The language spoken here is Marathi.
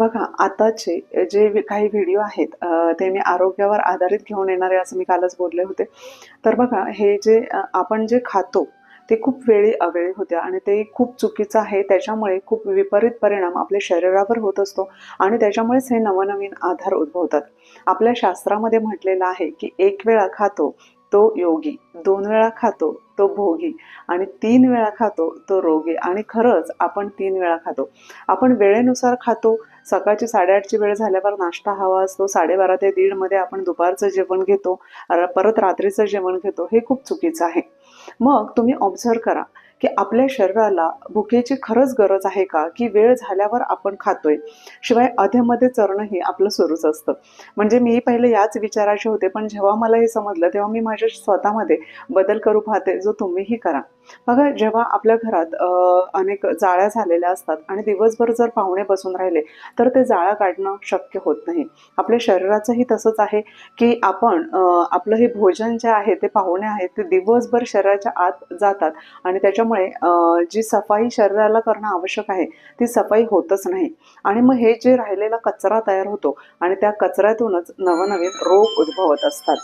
बघा, आताचे काही व्हिडिओ आहेत ते मी आरोग्यावर आधारित घेऊन येणारे असं मी कालच बोलले होते. तर बघा हे जे आपण जे खातो ते खूप वेळी अवेळी होते आणि ते खूप चुकीचं आहे. त्याच्यामुळे खूप विपरीत परिणाम आपल्या शरीरावर होत असतो आणि त्याच्यामुळेच हे नवनवीन आजार उद्भवतात. आपल्या शास्त्रामध्ये म्हटलेलं आहे, की 1 वेळा खातो तो योगी, 2 वेळा खातो तो भोगी आणि 3 वेळा खातो तो रोगी. आणि खरंच आपण 3 वेळा खातो. आपण वेळेनुसार खातो. सकाळची 8:30 ची वेळ झाल्यावर नाश्ता हवा असतो. 12:30 ते 1:30 मध्ये आपण दुपारचं जेवण घेतो. परत रात्रीचं जेवण घेतो. हे खूप चुकीचं आहे. मग तुम्ही ऑब्झर्व्ह करा, की आपल्या शरीराला भुकेची खरंच गरज आहे का? की वेळ झाल्यावर आपण खातोय. शिवाय अधेमध्ये चरणं हे आपलं सुरूच असतं. म्हणजे मी पहिले याच विचाराचे होते, पण जेव्हा मला हे समजलं, तेव्हा मी माझ्या स्वतःमध्ये बदल करू पाहते, जो तुम्हीही करा. बघा, जेव्हा आपल्या घरात अनेक जाळ्या झालेल्या असतात आणि दिवसभर जर पाहुणे बसून राहिले, तर ते जाळं काढणं शक्य होत नाही. आपल्या शरीराचंही तसंच आहे, की आपण आपलं हे भोजन जे आहे, ते पाहुणे आहेत, ते दिवसभर शरीराच्या आत जातात आणि त्याच्यामुळे जी सफाई शरीराला करणं आवश्यक आहे, ती सफाई होतच नाही. आणि मग हे जे राहिलेला कचरा तयार होतो आणि त्या कचऱ्यातूनच नवनवीन रोग उद्भवत असतात.